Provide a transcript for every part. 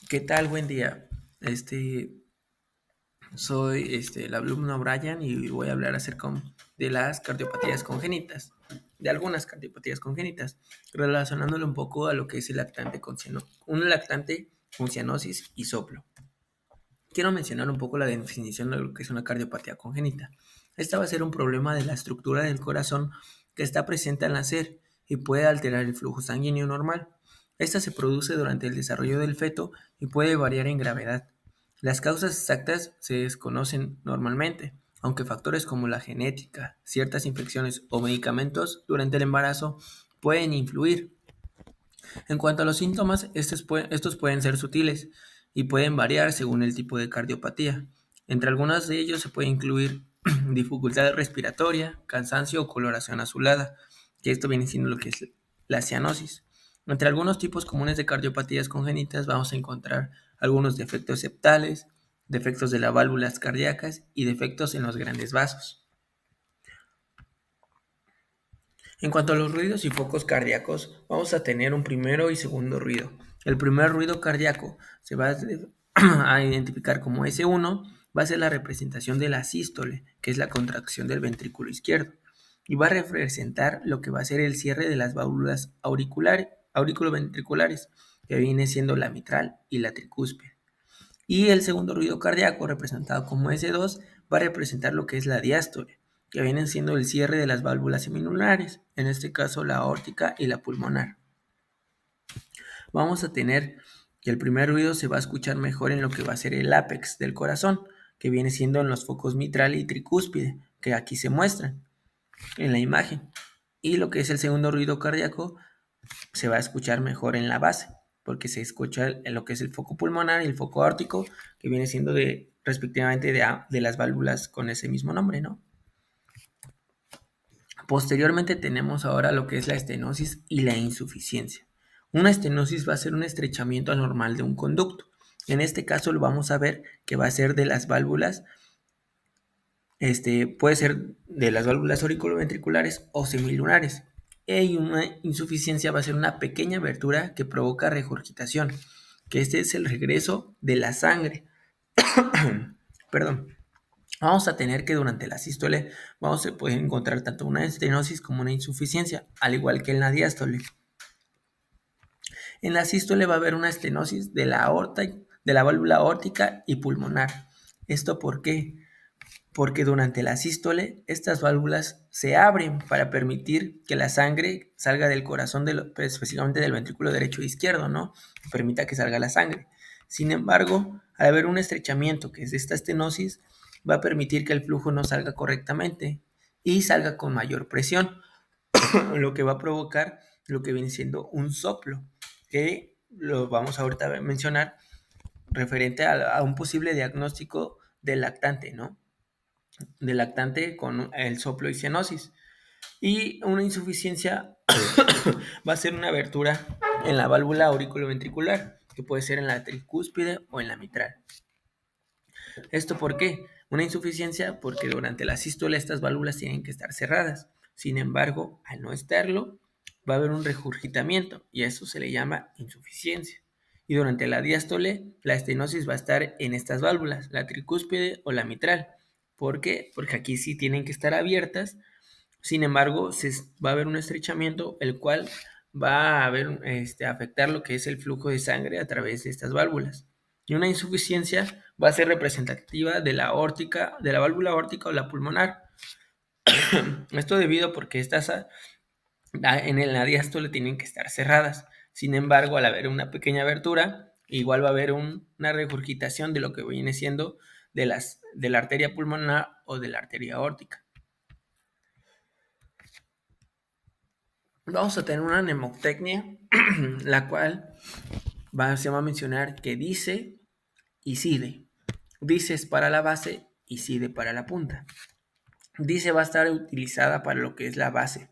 ¿Qué tal? Buen día. Soy el alumno Brian y voy a hablar de las cardiopatías congénitas, de algunas cardiopatías congénitas, relacionándolo un poco a lo que es el lactante con un lactante con cianosis y soplo. Quiero mencionar un poco la definición de lo que es una cardiopatía congénita. Esta va a ser un problema de la estructura del corazón que está presente al nacer y puede alterar el flujo sanguíneo normal. Esta se produce durante el desarrollo del feto y puede variar en gravedad. Las causas exactas se desconocen normalmente, aunque factores como la genética, ciertas infecciones o medicamentos durante el embarazo pueden influir. En cuanto a los síntomas, estos pueden ser sutiles y pueden variar según el tipo de cardiopatía. Entre algunos de ellos se puede incluir dificultad respiratoria, cansancio o coloración azulada, que esto viene siendo lo que es la cianosis. Entre algunos tipos comunes de cardiopatías congénitas vamos a encontrar algunos defectos septales, defectos de las válvulas cardíacas y defectos en los grandes vasos. En cuanto a los ruidos y focos cardíacos, vamos a tener un primero y segundo ruido. El primer ruido cardíaco se va a identificar como S1, va a ser la representación de la sístole, que es la contracción del ventrículo izquierdo, y va a representar lo que va a ser el cierre de las válvulas auriculoventriculares, que viene siendo la mitral y la tricúspide. Y el segundo ruido cardíaco, representado como S2, va a representar lo que es la diástole, que vienen siendo el cierre de las válvulas seminulares, en este caso la aórtica y la pulmonar. Vamos a tener que el primer ruido se va a escuchar mejor en lo que va a ser el ápex del corazón, que viene siendo en los focos mitral y tricúspide, que aquí se muestran en la imagen. Y lo que es el segundo ruido cardíaco se va a escuchar mejor en la base, porque se escucha en lo que es el foco pulmonar y el foco aórtico, que viene siendo respectivamente de las válvulas con ese mismo nombre, ¿no? Posteriormente tenemos ahora lo que es la estenosis y la insuficiencia. Una estenosis va a ser un estrechamiento anormal de un conducto. En este caso lo vamos a ver que va a ser de las válvulas, puede ser de las válvulas auriculoventriculares o semilunares. Y una insuficiencia va a ser una pequeña abertura que provoca regurgitación, que este es el regreso de la sangre. Perdón. Vamos a tener que durante la sístole vamos a poder encontrar tanto una estenosis como una insuficiencia, al igual que en la diástole. En la sístole va a haber una estenosis de la aorta, de la válvula aórtica y pulmonar. ¿Esto por qué? Porque durante la sístole estas válvulas se abren para permitir que la sangre salga del corazón, específicamente del ventrículo derecho e izquierdo, ¿no? Permita que salga la sangre. Sin embargo, al haber un estrechamiento, que es esta estenosis, va a permitir que el flujo no salga correctamente y salga con mayor presión, lo que va a provocar lo que viene siendo un soplo, que lo vamos ahorita a mencionar referente a un posible diagnóstico del lactante, ¿no? Del lactante con el soplo y cianosis. Y una insuficiencia va a ser una abertura en la válvula auriculoventricular, que puede ser en la tricúspide o en la mitral. ¿Esto por qué? Una insuficiencia porque durante la sístole estas válvulas tienen que estar cerradas. Sin embargo, al no estarlo, va a haber un regurgitamiento y a eso se le llama insuficiencia. Y durante la diástole, la estenosis va a estar en estas válvulas, la tricúspide o la mitral. ¿Por qué? Porque aquí sí tienen que estar abiertas. Sin embargo, va a haber un estrechamiento, el cual va a afectar lo que es el flujo de sangre a través de estas válvulas. Y una insuficiencia va a ser representativa de la aórtica, de la válvula aórtica o la pulmonar. Esto debido porque estas en la diástole tienen que estar cerradas. Sin embargo, al haber una pequeña abertura, igual va a haber una regurgitación de lo que viene siendo de la arteria pulmonar o de la arteria aórtica. Vamos a tener una mnemotecnia, la cual se va a mencionar que dice y side. Dice es para la base y side para la punta. Dice va a estar utilizada para lo que es la base,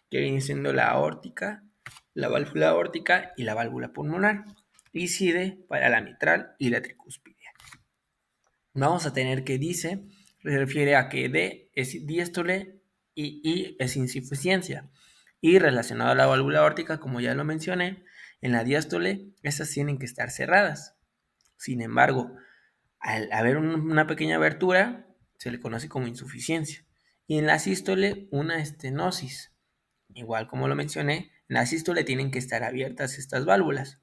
que viene siendo la aórtica, la válvula aórtica y la válvula pulmonar. Y side para la mitral y la tricúspide. Vamos a tener que dice, se refiere a que D es diástole y I es insuficiencia. Y relacionado a la válvula aórtica, como ya lo mencioné, en la diástole, estas tienen que estar cerradas. Sin embargo, al haber una pequeña abertura, se le conoce como insuficiencia. Y en la sístole, una estenosis. Igual como lo mencioné, en la sístole tienen que estar abiertas estas válvulas.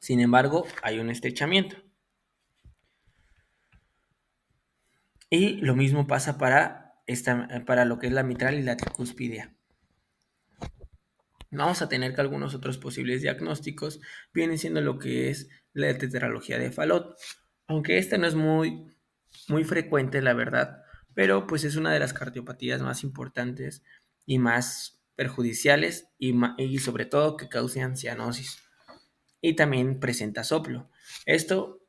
Sin embargo, hay un estrechamiento. Y lo mismo pasa para lo que es la mitral y la tricúspide. Vamos a tener que algunos otros posibles diagnósticos vienen siendo lo que es la tetralogía de Fallot, aunque esta no es muy frecuente, la verdad, pero pues es una de las cardiopatías más importantes y más perjudiciales y sobre todo que causan cianosis. Y también presenta soplo. Esto,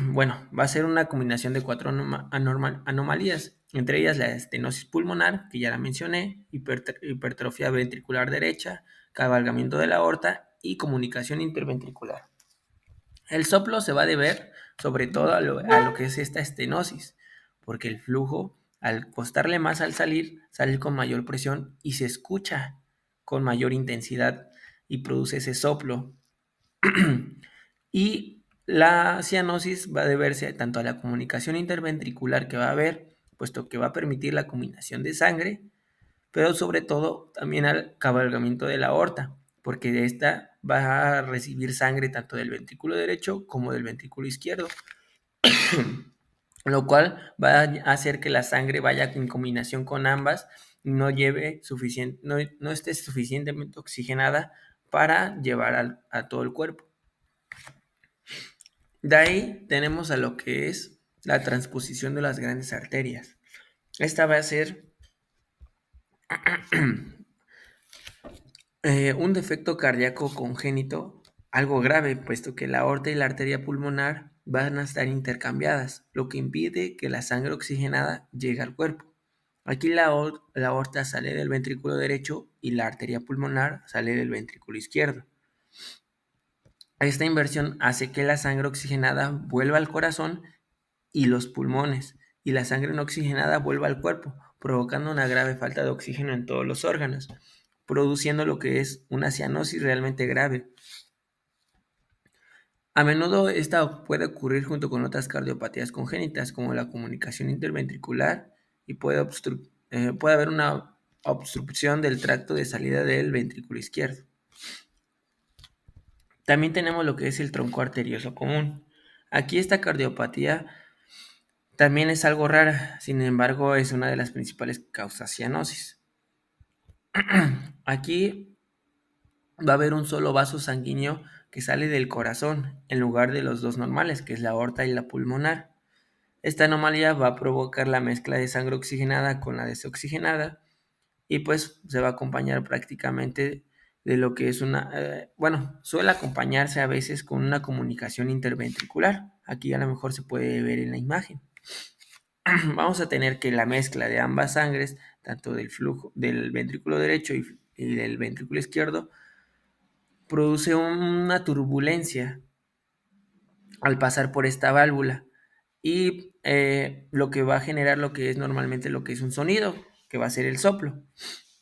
bueno, va a ser una combinación de cuatro anomalías, entre ellas la estenosis pulmonar, que ya la mencioné, hipertrofia ventricular derecha, cabalgamiento de la aorta y comunicación interventricular. El soplo se va a deber sobre todo a lo que es esta estenosis, porque el flujo, al costarle más al salir, sale con mayor presión y se escucha con mayor intensidad y produce ese soplo. Y la cianosis va a deberse tanto a la comunicación interventricular que va a haber, puesto que va a permitir la combinación de sangre, pero sobre todo también al cabalgamiento de la aorta, porque de esta va a recibir sangre tanto del ventrículo derecho como del ventrículo izquierdo, lo cual va a hacer que la sangre vaya en combinación con ambas y no esté suficientemente oxigenada para llevar a todo el cuerpo. De ahí tenemos a lo que es la transposición de las grandes arterias. Esta va a ser un defecto cardíaco congénito, algo grave, puesto que la aorta y la arteria pulmonar van a estar intercambiadas, lo que impide que la sangre oxigenada llegue al cuerpo. Aquí la aorta sale del ventrículo derecho y la arteria pulmonar sale del ventrículo izquierdo. Esta inversión hace que la sangre oxigenada vuelva al corazón y los pulmones, y la sangre no oxigenada vuelva al cuerpo, provocando una grave falta de oxígeno en todos los órganos, produciendo lo que es una cianosis realmente grave. A menudo esta puede ocurrir junto con otras cardiopatías congénitas, como la comunicación interventricular, y puede haber una obstrucción del tracto de salida del ventrículo izquierdo. También tenemos lo que es el tronco arterioso común. Aquí esta cardiopatía también es algo rara, sin embargo es una de las principales causas cianosis. Aquí va a haber un solo vaso sanguíneo que sale del corazón en lugar de los dos normales, que es la aorta y la pulmonar. Esta anomalía va a provocar la mezcla de sangre oxigenada con la desoxigenada y pues se va a acompañar prácticamente de lo que es suele acompañarse a veces con una comunicación interventricular. Aquí a lo mejor se puede ver en la imagen. Vamos a tener que la mezcla de ambas sangres, tanto del flujo del ventrículo derecho y del ventrículo izquierdo, produce una turbulencia al pasar por esta válvula y lo que va a generar lo que es normalmente lo que es un sonido, que va a ser el soplo.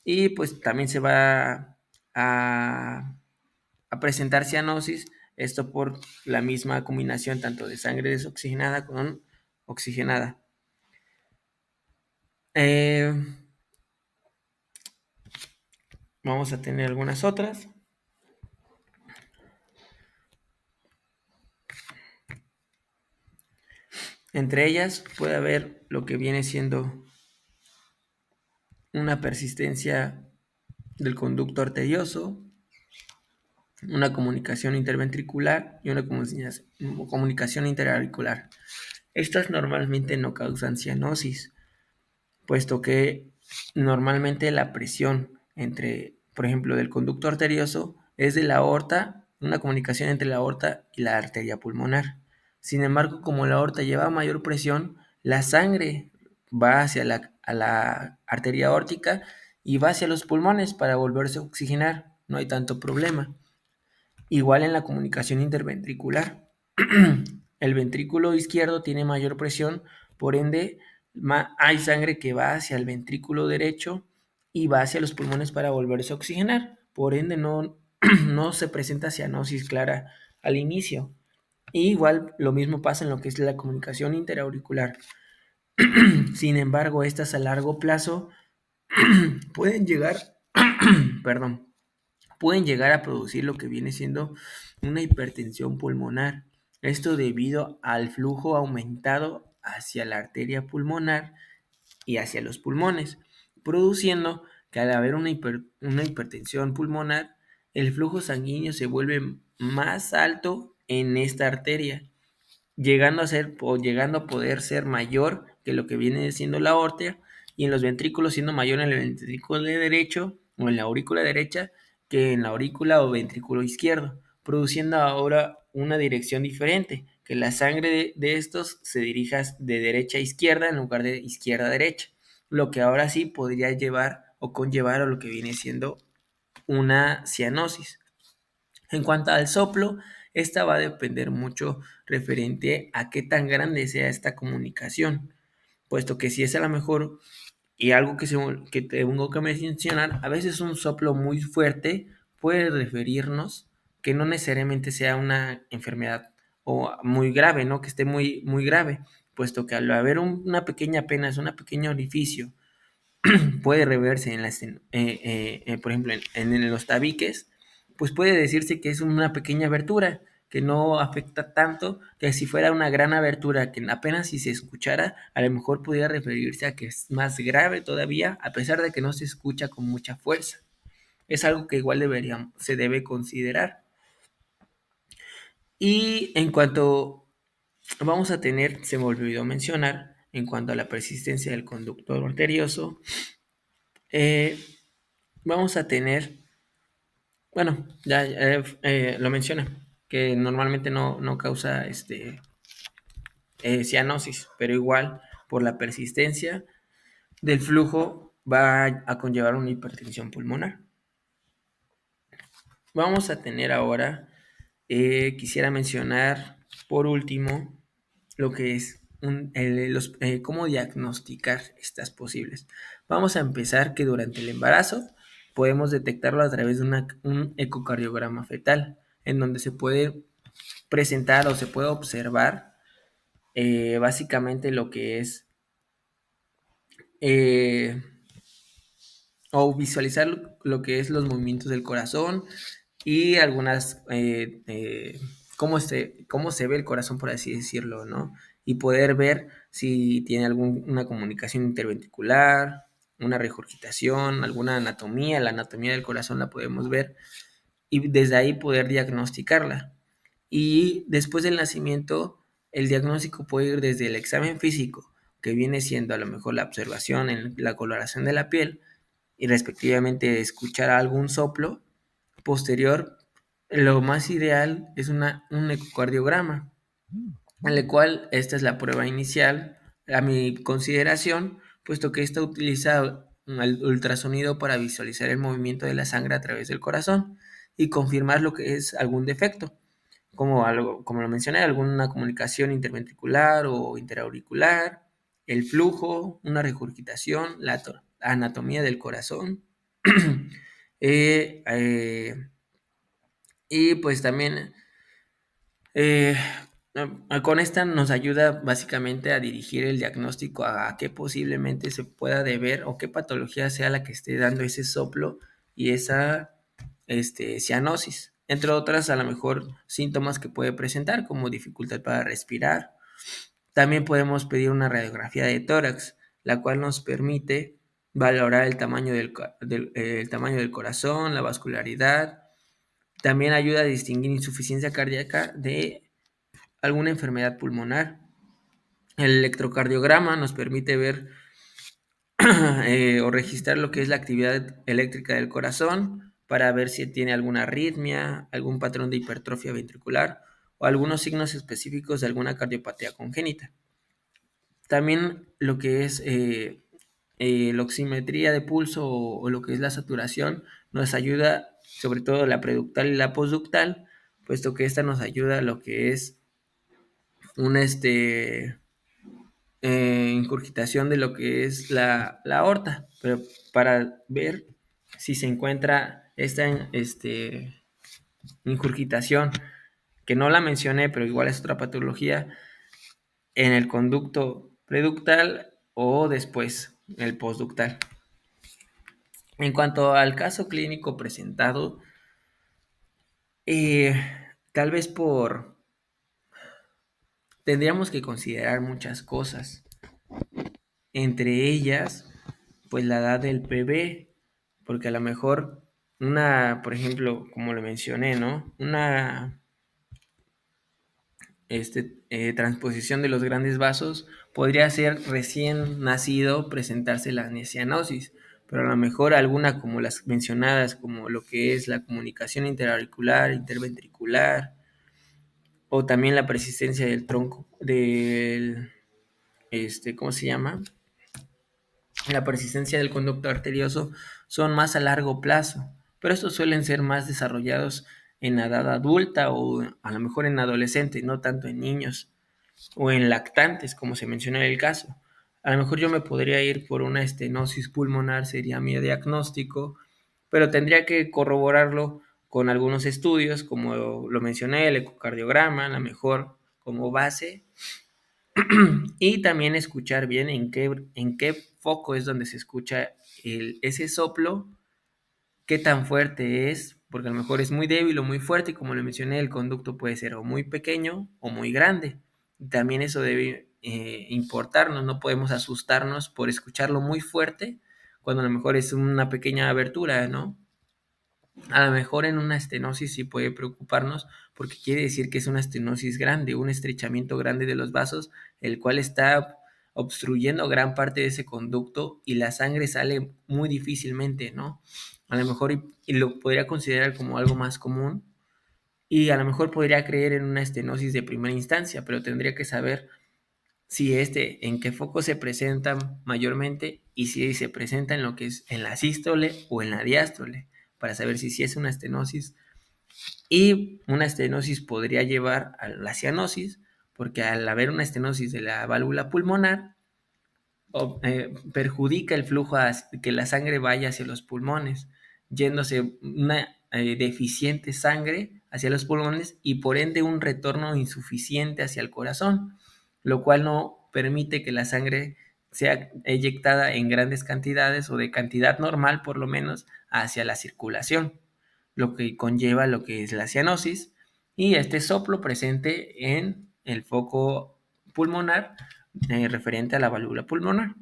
Y pues también se va a presentar cianosis, esto por la misma combinación tanto de sangre desoxigenada con oxigenada. Vamos a tener algunas otras. Entre ellas puede haber lo que viene siendo una persistencia del conducto arterioso, una comunicación interventricular y una comunicación interauricular. Estas normalmente no causan cianosis, puesto que normalmente la presión entre, por ejemplo, del conducto arterioso es de la aorta, una comunicación entre la aorta y la arteria pulmonar. Sin embargo, como la aorta lleva mayor presión, la sangre va hacia a la arteria aórtica y va hacia los pulmones para volverse a oxigenar. No hay tanto problema. Igual en la comunicación interventricular. El ventrículo izquierdo tiene mayor presión, por ende hay sangre que va hacia el ventrículo derecho y va hacia los pulmones para volverse a oxigenar. Por ende no se presenta cianosis clara al inicio. Y igual lo mismo pasa en lo que es la comunicación interauricular. Sin embargo, estas a largo plazo pueden llegar, perdón, pueden llegar a producir lo que viene siendo una hipertensión pulmonar. Esto debido al flujo aumentado hacia la arteria pulmonar y hacia los pulmones, produciendo que al haber una hipertensión pulmonar, el flujo sanguíneo se vuelve más alto en esta arteria, llegando a ser o llegando a poder ser mayor que lo que viene siendo la aorta, y en los ventrículos siendo mayor en el ventrículo derecho o en la aurícula derecha que en la aurícula o ventrículo izquierdo, produciendo ahora una dirección diferente, que la sangre de estos se dirija de derecha a izquierda en lugar de izquierda a derecha, lo que ahora sí podría llevar o conllevar a lo que viene siendo una cianosis. En cuanto al soplo, esta va a depender mucho referente a qué tan grande sea esta comunicación, puesto que si es a lo mejor, y algo que tengo que mencionar, a veces un soplo muy fuerte puede referirnos que no necesariamente sea una enfermedad o muy grave, ¿no? Que esté muy grave, puesto que al haber una pequeña apenas, un pequeño orificio, puede reverse por ejemplo, en los tabiques, pues puede decirse que es una pequeña abertura, que no afecta tanto, que si fuera una gran abertura, que apenas si se escuchara, a lo mejor pudiera referirse a que es más grave todavía, a pesar de que no se escucha con mucha fuerza. Es algo que igual se debe considerar. Y en cuanto vamos a tener, se me olvidó mencionar, en cuanto a la persistencia del conductor arterioso, eh, vamos a tener, bueno, ya lo menciona, que normalmente no causa cianosis, pero igual por la persistencia del flujo va a conllevar una hipertensión pulmonar. Vamos a tener ahora, quisiera mencionar por último lo que es cómo diagnosticar estas posibles. Vamos a empezar que durante el embarazo podemos detectarlo a través de un ecocardiograma fetal, en donde se puede presentar o se puede observar básicamente lo que es eh, o visualizar lo que es los movimientos del corazón y algunas, cómo se ve el corazón, por así decirlo, ¿no? Y poder ver si tiene alguna comunicación interventricular, una regurgitación, alguna anatomía, la anatomía del corazón la podemos ver y desde ahí poder diagnosticarla. Y después del nacimiento, el diagnóstico puede ir desde el examen físico, que viene siendo a lo mejor la observación en la coloración de la piel, y respectivamente escuchar algún soplo. Posterior, lo más ideal es un ecocardiograma, en el cual esta es la prueba inicial a mi consideración, puesto que esta utiliza el ultrasonido para visualizar el movimiento de la sangre a través del corazón y confirmar lo que es algún defecto, como lo mencioné, alguna comunicación interventricular o interauricular, el flujo, una regurgitación, la anatomía del corazón. eh, eh, y pues también eh, con esta nos ayuda básicamente a dirigir el diagnóstico a qué posiblemente se pueda deber o qué patología sea la que esté dando ese soplo y esa cianosis, entre otras a lo mejor síntomas que puede presentar como dificultad para respirar. También podemos pedir una radiografía de tórax, la cual nos permite valorar el tamaño el tamaño del corazón, la vascularidad. También ayuda a distinguir insuficiencia cardíaca de alguna enfermedad pulmonar. El electrocardiograma nos permite ver o registrar lo que es la actividad eléctrica del corazón para ver si tiene alguna arritmia, algún patrón de hipertrofia ventricular o algunos signos específicos de alguna cardiopatía congénita. También lo que es la oximetría de pulso o lo que es la saturación nos ayuda, sobre todo la preductal y la postductal, puesto que esta nos ayuda a lo que es una incurgitación de lo que es la aorta, pero para ver si se encuentra esta incurgitación que no la mencioné, pero igual es otra patología, en el conducto preductal o después, el postductal. En cuanto al caso clínico presentado, eh, tal vez tendríamos que considerar muchas cosas, entre ellas, pues la edad del bebé, porque a lo mejor por ejemplo, como le mencioné, ¿no? Una transposición de los grandes vasos podría ser recién nacido presentarse la cianosis, pero a lo mejor alguna como las mencionadas, como lo que es la comunicación interauricular, interventricular, o también la persistencia del tronco, ¿cómo se llama? La persistencia del conducto arterioso son más a largo plazo, pero estos suelen ser más desarrollados en la edad adulta o a lo mejor en adolescentes, no tanto en niños o en lactantes, como se menciona en el caso. A lo mejor yo me podría ir por una estenosis pulmonar, sería mi diagnóstico, pero tendría que corroborarlo con algunos estudios, como lo mencioné, el ecocardiograma, a lo mejor como base, y también escuchar bien en qué foco es donde se escucha ese soplo, qué tan fuerte es, porque a lo mejor es muy débil o muy fuerte, y como le mencioné, el conducto puede ser o muy pequeño o muy grande. También eso debe importarnos, no podemos asustarnos por escucharlo muy fuerte, cuando a lo mejor es una pequeña abertura, ¿no? A lo mejor en una estenosis sí puede preocuparnos porque quiere decir que es una estenosis grande, un estrechamiento grande de los vasos, el cual está obstruyendo gran parte de ese conducto y la sangre sale muy difícilmente, ¿no? A lo mejor y lo podría considerar como algo más común y a lo mejor podría creer en una estenosis de primera instancia, pero tendría que saber si en qué foco se presenta mayormente y si se presenta en lo que es en la sístole o en la diástole, para saber si es una estenosis. Y una estenosis podría llevar a la cianosis, porque al haber una estenosis de la válvula pulmonar, perjudica el flujo, que la sangre vaya hacia los pulmones, yéndose una deficiente sangre hacia los pulmones y por ende un retorno insuficiente hacia el corazón, lo cual no permite que la sangre sea eyectada en grandes cantidades o de cantidad normal por lo menos hacia la circulación, lo que conlleva lo que es la cianosis y este soplo presente en el foco pulmonar referente a la válvula pulmonar.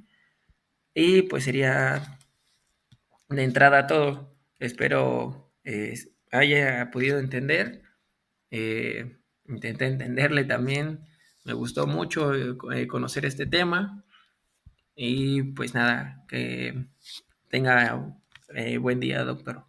Y pues sería de entrada todo. Espero haya podido entender. Intenté entenderle también. Me gustó mucho conocer este tema. Y pues nada, que tenga buen día, doctor.